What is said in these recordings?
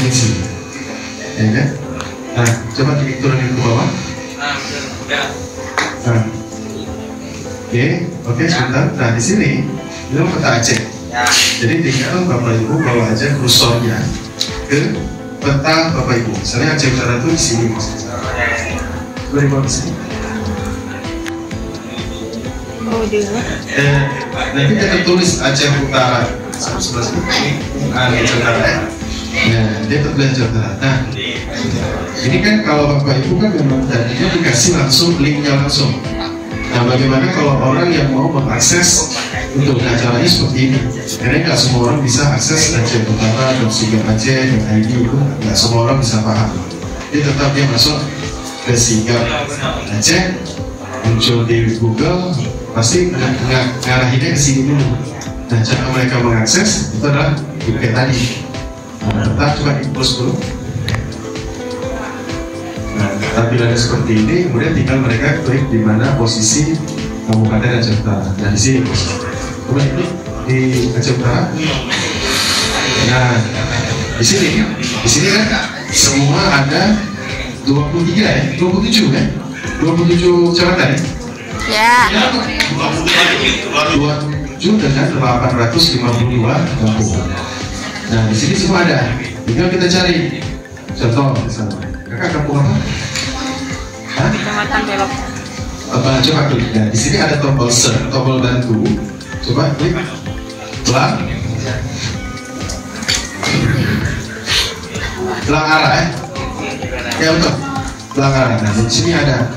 provinsi. Ya kan? Nah, coba turunin ke bawah. Nah. Oke, sebentar. Nah, di sini ini peta Aceh. Jadi tinggal Bapak Ibu bawa aja kursornya ke peta Bapak Ibu. Misalnya Aceh Utara itu di sini. Boleh bawa di sini. Nanti kita tulis Aceh Utara. Sebelah sini. Aceh Utara ya. Nah, dia tertulis Aceh Utara. Nah, ini kan kalau Bapak Ibu kan memang tadinya dikasih langsung linknya langsung. Nah, bagaimana kalau orang yang mau mengakses untuk caranya seperti ini? Karena nggak semua orang bisa akses Aceh Utara, SIgap Aceh, ID itu nggak semua orang bisa paham. Jadi tetap dia masuk ke SIgap Aceh, muncul di Google, pasti ngarahinnya ke sini dulu. Nah, cara mereka mengakses itu adalah kayak tadi. Nah, tetap coba di-post dulu. Nah, tampilannya seperti ini, kemudian tinggal mereka klik di mana posisi Kabupaten Aceh Utara. Nah, di sini kemudian klik di Aceh Utara. Nah, di sini kan semua ada 23 ya, 27 kan? 27 kecamatan ya? Ya. 27 dengan 852 kampung. Nah, di sini semua ada. Tinggal kita cari. Contoh misalnya. Kakak kampung apa? Hah? Kecamatan Belok. Coba klik. Nah, di sini ada tombol search, tombol bantu. Coba klik. Belang arah ya. Ya betul. Belang arah. Nah, di sini ada.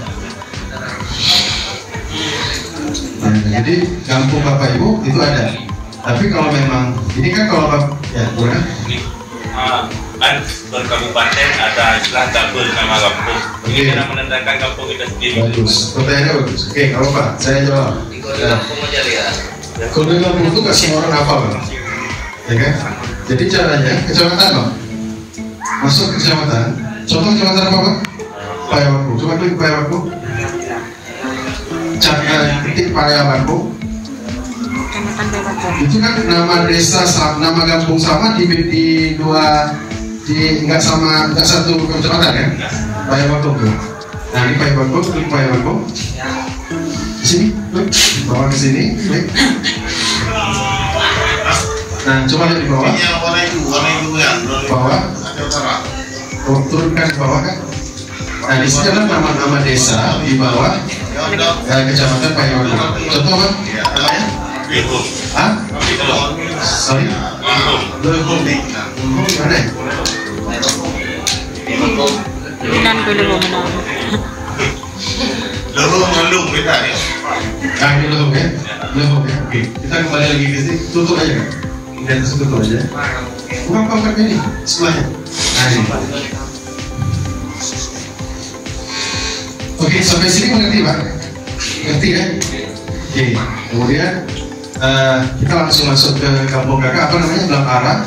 Nah, jadi kampung Bapak Ibu itu ada. Tapi kalau memang ini kan kalau ya gimana? Kan berkabupaten ada istilah double nama kampung. Ini kita menandakan kampung kita sendiri. Bagus, pertanyaannya bagus. Oke, kalau Pak, saya jawab. Kode kampung itu nggak semua orang hafal kan? Ya kan? Jadi caranya kecamatan Pak. Masuk ke kecamatan. Contoh kecamatan apa Pak? Paya Bakong. Coba klik Paya Bakong. Ketik Paya Bakong. Itu kan nama desa, nama kampung sama di dua, di nggak satu kecamatan kan? Paya Bakong tuh. Nah, ini Paya Bakong, klik Paya Bakong. Di sini, klik, bawa ke sini, klik. Nah, coba lihat di bawah. Bawah. Turunkan ke bawah kan? Nah, di sini adalah nama-nama desa di bawah kecamatan Paya Bakong. Contoh apa? Namanya? Hah? Sorry? Lengkap. Mana? Lengkap beda ya. Ah, ini lengkap ya? Lengkap ya? Oke, kita kembali lagi ke sini. Tutup aja kan? Dan tutup aja. Bukan pangkat ini, sebelahnya. Nah, ini. Oke, sampai sini mengerti Pak? Ngerti ya? Oke, kemudian kita langsung masuk ke kampung kakak, apa namanya? Belang arah.